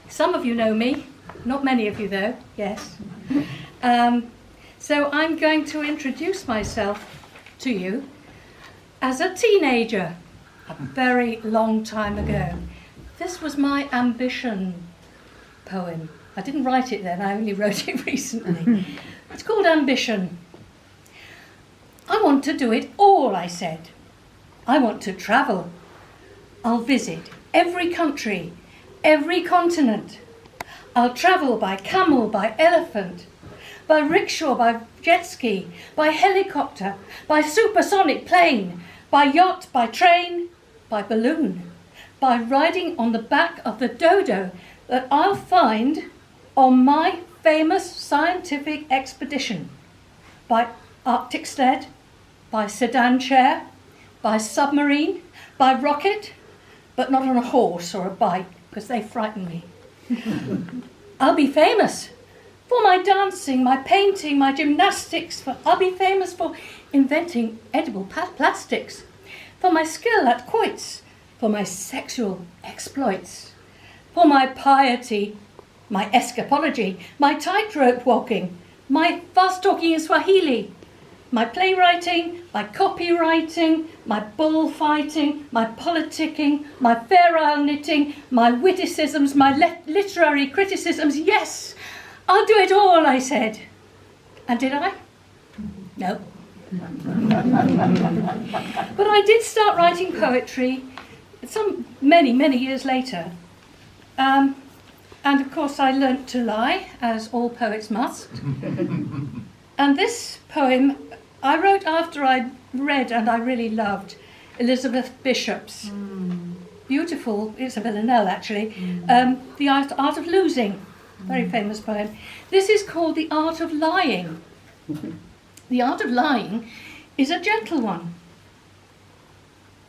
Some of you know me, not many of you though, yes. So I'm going to introduce myself to you as a teenager, a very long time ago. This was my ambition poem. I didn't write it then, I only wrote it recently. It's called Ambition. I want to do it all, I said. I want to travel. I'll visit every country, every continent. I'll travel by camel, by elephant, by rickshaw, by jet ski, by helicopter, by supersonic plane, by yacht, by train, by balloon, by riding on the back of the dodo that I'll find on my famous scientific expedition, by Arctic sled, by sedan chair, by submarine, by rocket, but not on a horse or a bike, because they frighten me. I'll be famous for my dancing, my painting, my gymnastics. I'll be famous for inventing edible plastics, for my skill at quoits, for my sexual exploits, for my piety, my escapology, my tightrope walking, my fast talking in Swahili, my playwriting, my copywriting, my bullfighting, my politicking, my fair isle knitting, my witticisms, my literary criticisms. Yes, I'll do it all, I said. And did I? No. But I did start writing poetry many years later. And of course I learnt to lie, as all poets must. And this poem I wrote after I'd read and I really loved Elizabeth Bishop's beautiful, it's a villanelle actually, The Art of Losing, very famous poem. This is called The Art of Lying. The art of lying is a gentle one.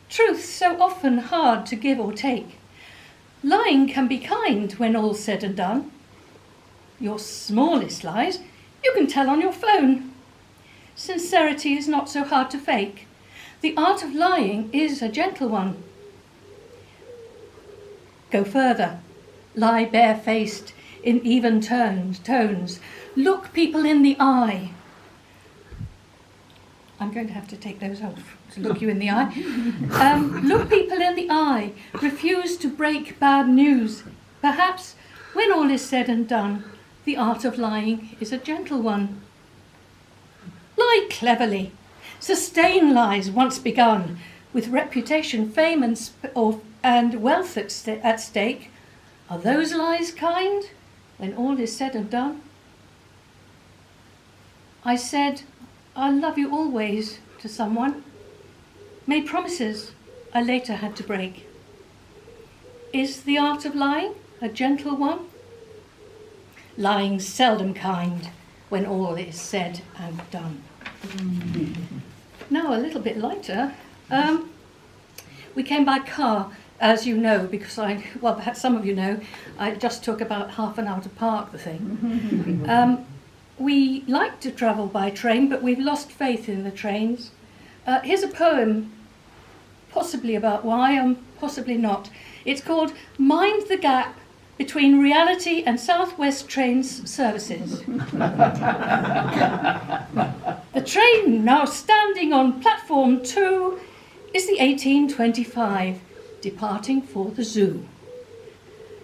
Truth so often hard to give or take. Lying can be kind when all's said and done. Your smallest lies you can tell on your phone. Sincerity is not so hard to fake. The art of lying is a gentle one. Go further. Lie barefaced in even tones. Look people in the eye. I'm going to have to take those off to look you in the eye. Look people in the eye. Refuse to break bad news. Perhaps, when all is said and done, the art of lying is a gentle one. Lie cleverly. Sustain lies once begun, with reputation, fame and wealth at stake. Are those lies kind, when all is said and done? I said, I'll love you always, to someone. Made promises I later had to break. Is the art of lying a gentle one? Lying's seldom kind, when all is said and done. Now a little bit lighter. We came by car, as you know, because perhaps some of you know, I just took about half an hour to park the thing. We like to travel by train, but we've lost faith in the trains. Here's a poem, possibly about why, and possibly not. It's called Mind the Gap Between Reality and South West Trains Services. The train now standing on platform 2 is the 1825, departing for the zoo.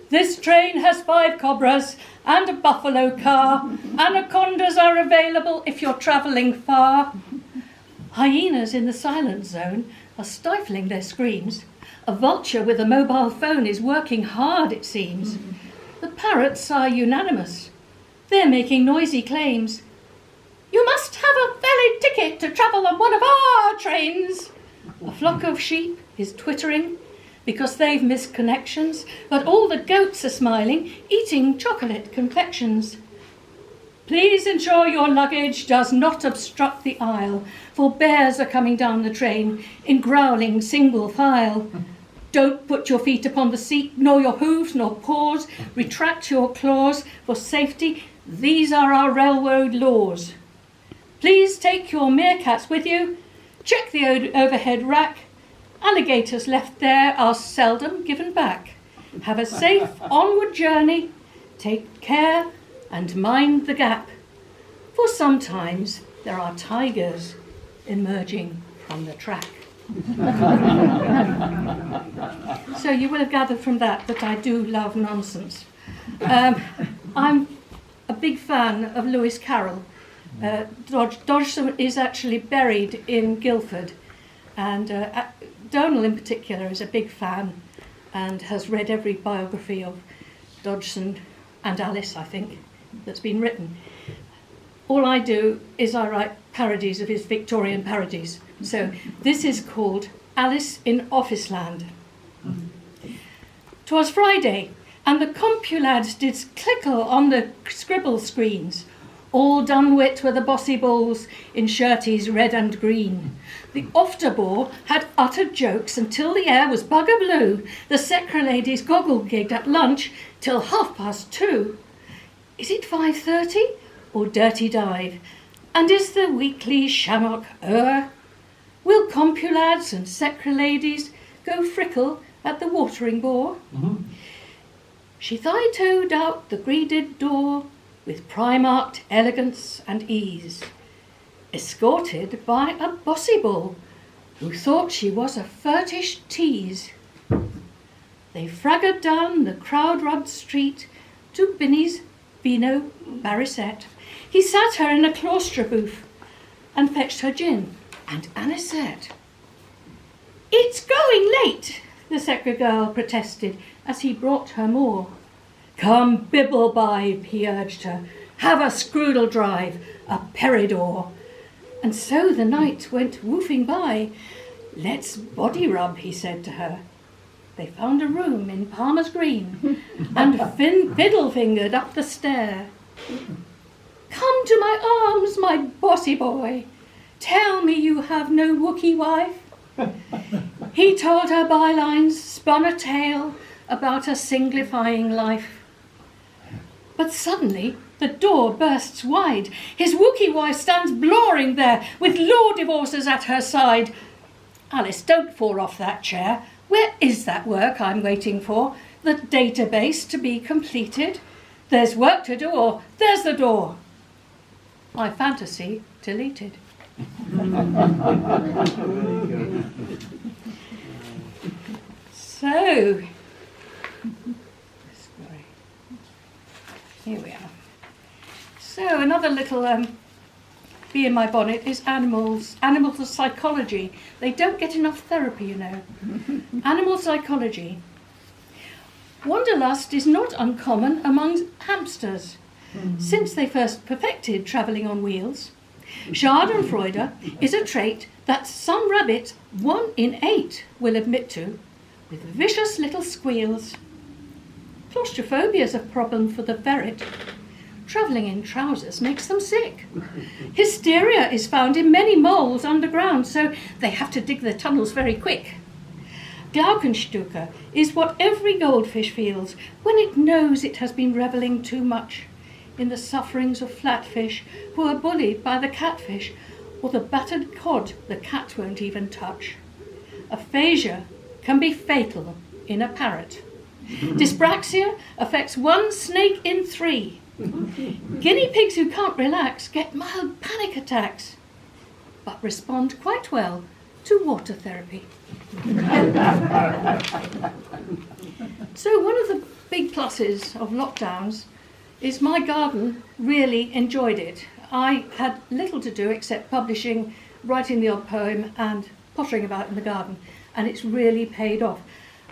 This train has 5 cobras and a buffalo car. Anacondas are available if you're travelling far. Hyenas in the silent zone are stifling their screams. A vulture with a mobile phone is working hard, it seems. The parrots are unanimous. They're making noisy claims. You must have a valid ticket to travel on one of our trains. A flock of sheep is twittering because they've missed connections, but all the goats are smiling, eating chocolate confections. Please ensure your luggage does not obstruct the aisle, for bears are coming down the train in growling single file. Don't put your feet upon the seat, nor your hooves, nor paws. Retract your claws. For safety, these are our railroad laws. Please take your meerkats with you. Check the overhead rack. Alligators left there are seldom given back. Have a safe onward journey. Take care and mind the gap, for sometimes there are tigers emerging from the track. So you will have gathered from that I do love nonsense. I'm a big fan of Lewis Carroll. Dodgson is actually buried in Guildford, and Donal in particular is a big fan and has read every biography of Dodgson and Alice, I think, that's been written. All I do is I write parodies of his Victorian parodies. So this is called Alice in Officeland. 'Twas Friday, and the compulads did clickle on the scribble screens. All done wit were the bossy bulls in shirties red and green. The ofterbore had uttered jokes until the air was bugger blue. The secre-ladies goggle-gigged at lunch till 2:30. Is it 5:30 or dirty dive? And is the weekly shammock o'er? Will compulads and secre-ladies go frickle at the watering bore? She thigh-toed out the greeded door with primarked elegance and ease, escorted by a bossy bull who thought she was a furtish tease. They fraggered down the crowd-rubbed street to Binny's Vino Barisette. He sat her in a claustra booth and fetched her gin and anisette. It's going late, the secre girl protested as he brought her more. Come, Bibblebibe, he urged her, have a scroodle drive, a peridor. And so the night went woofing by. Let's body rub, he said to her. They found a room in Palmer's Green and fiddle-fingered up the stair. Come to my arms, my bossy boy. Tell me you have no Wookie wife. He told her bylines, spun a tale about a singlifying life. But suddenly the door bursts wide. His Wookie wife stands blawing there with law divorces at her side. Alice, don't fall off that chair. Where is that work I'm waiting for? The database to be completed? There's work to do, or there's the door. My fantasy deleted. So, here we are. So another little bee in my bonnet is animals. Animals of psychology. They don't get enough therapy, you know. Animal psychology. Wanderlust is not uncommon among hamsters, since they first perfected travelling on wheels. Schadenfreude is a trait that some rabbits, 1 in 8, will admit to, with vicious little squeals. Claustrophobia is a problem for the ferret. Travelling in trousers makes them sick. Hysteria is found in many moles underground, so they have to dig their tunnels very quick. Glaukenstuke is what every goldfish feels when it knows it has been revelling too much in the sufferings of flatfish who are bullied by the catfish or the battered cod the cat won't even touch. Aphasia can be fatal in a parrot. Dyspraxia affects 1 snake in 3. Guinea pigs who can't relax get mild panic attacks, but respond quite well to water therapy. So one of the big pluses of lockdowns is my garden really enjoyed it. I had little to do except publishing, writing the odd poem and pottering about in the garden, and it's really paid off.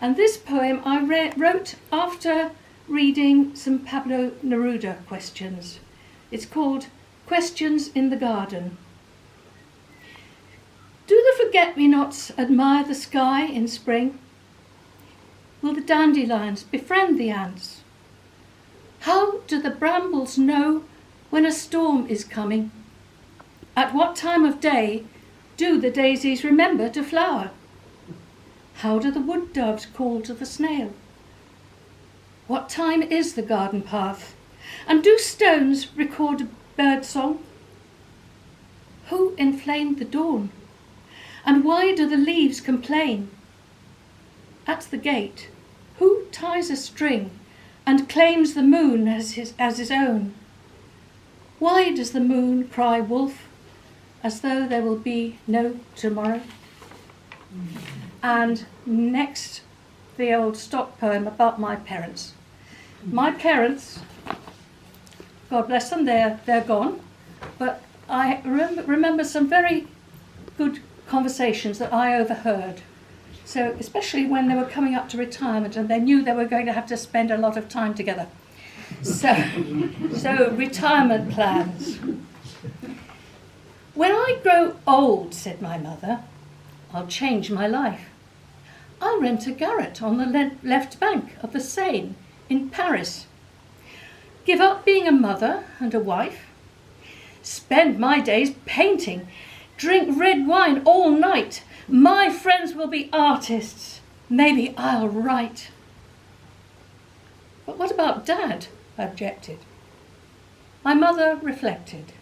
And this poem I wrote after reading some Pablo Neruda questions. It's called Questions in the Garden. Do the forget-me-nots admire the sky in spring? Will the dandelions befriend the ants? How do the brambles know when a storm is coming? At what time of day do the daisies remember to flower? How do the wood doves call to the snail? What time is the garden path? And do stones record bird song? Who inflamed the dawn? And why do the leaves complain? At the gate, Who ties a string and claims the moon as his own? Why does the moon cry wolf, as though there will be no tomorrow? And next, the old stock poem about my parents. My parents, God bless them, they're gone, but I remember some very good conversations that I overheard. So especially when they were coming up to retirement and they knew they were going to have to spend a lot of time together. So retirement plans. When I grow old, said my mother, I'll change my life. I'll rent a garret on the left bank of the Seine in Paris. Give up being a mother and a wife. Spend my days painting. Drink red wine all night. My friends will be artists. Maybe I'll write. But what about Dad? I objected. My mother reflected.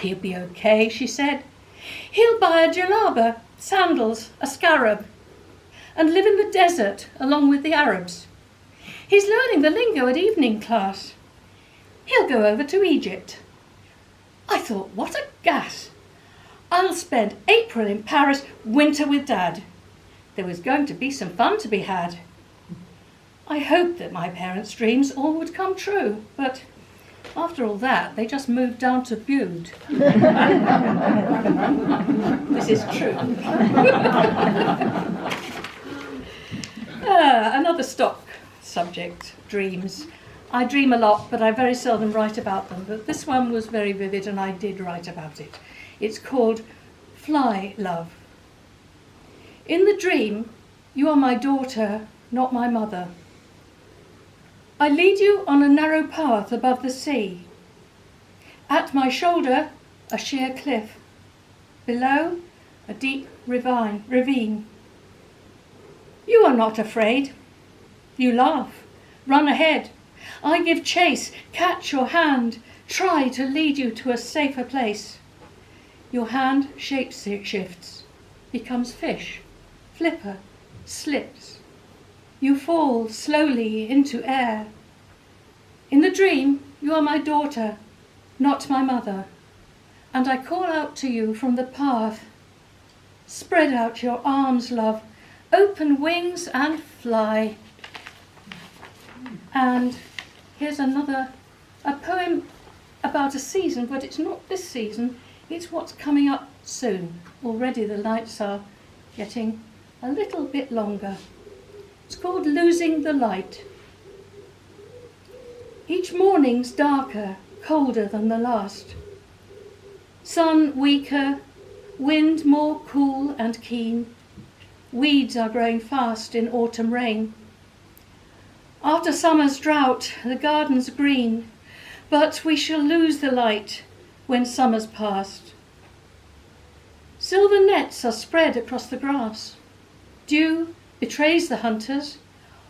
He'll be okay, she said. He'll buy a jalaba, sandals, a scarab, and live in the desert along with the Arabs. He's learning the lingo at evening class. He'll go over to Egypt. I thought, what a gas. I'll spend April in Paris, winter with Dad. There was going to be some fun to be had. I hoped that my parents' dreams all would come true, but after all that, they just moved down to Bude. This is true. Another stock subject, dreams. I dream a lot, but I very seldom write about them. But this one was very vivid, and I did write about it. It's called Fly, Love. In the dream, you are my daughter, not my mother. I lead you on a narrow path above the sea. At my shoulder, a sheer cliff. Below, a deep ravine. You are not afraid. You laugh. Run ahead. I give chase, catch your hand, try to lead you to a safer place. Your hand shifts, becomes fish, flipper, slips. You fall slowly into air. In the dream, you are my daughter, not my mother, and I call out to you from the path. Spread out your arms, love, open wings and fly. And here's a poem about a season, but it's not this season, it's what's coming up soon. Already the nights are getting a little bit longer. It's called Losing the Light. Each morning's darker, colder than the last. Sun weaker, wind more cool and keen. Weeds are growing fast in autumn rain. After summer's drought, the garden's green, but we shall lose the light when summer's past. Silver nets are spread across the grass. Dew betrays the hunters,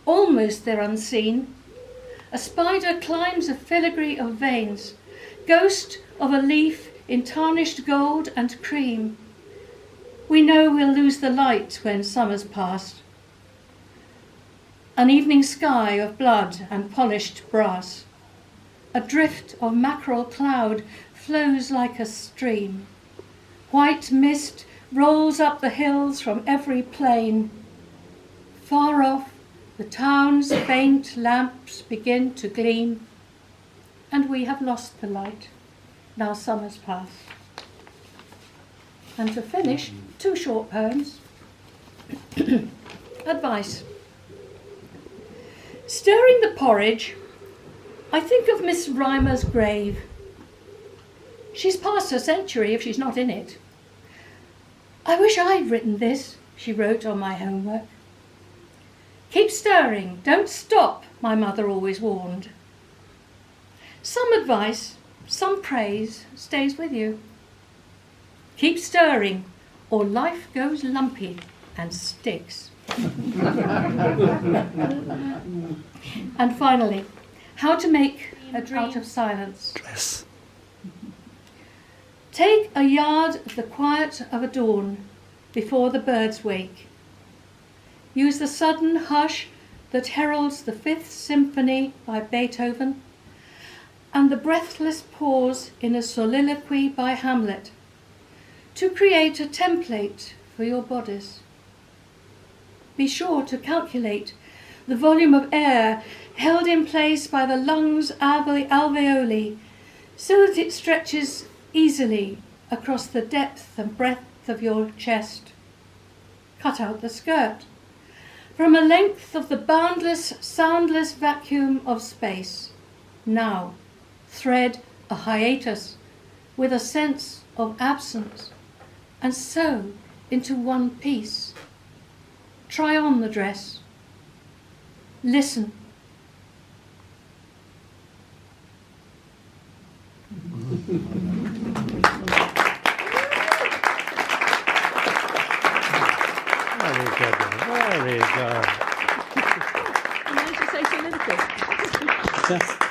almost they're unseen. A spider climbs a filigree of veins, ghost of a leaf in tarnished gold and cream. We know we'll lose the light when summer's past. An evening sky of blood and polished brass. A drift of mackerel cloud flows like a stream. White mist rolls up the hills from every plain. Far off, the town's faint lamps begin to gleam, and we have lost the light, now summer's past. And to finish, 2 short poems. Advice. Stirring the porridge, I think of Miss Rymer's grave. She's past her century if she's not in it. I wish I'd written this, she wrote on my homework. Keep stirring, don't stop, my mother always warned. Some advice, some praise stays with you. Keep stirring, or life goes lumpy and sticks. And finally, how to make a dream out of silence. Dress. Take a yard of the quiet of a dawn before the birds wake. Use the sudden hush that heralds the Fifth Symphony by Beethoven, and the breathless pause in a soliloquy by Hamlet, to create a template for your bodies. Be sure to calculate the volume of air held in place by the lungs' alveoli, so that it stretches easily across the depth and breadth of your chest. Cut out the skirt from a length of the boundless, soundless vacuum of space. Now, thread a hiatus with a sense of absence, and sew into one piece. Try on the dress. Listen. Very good. Very good. Can I just say soliloquy?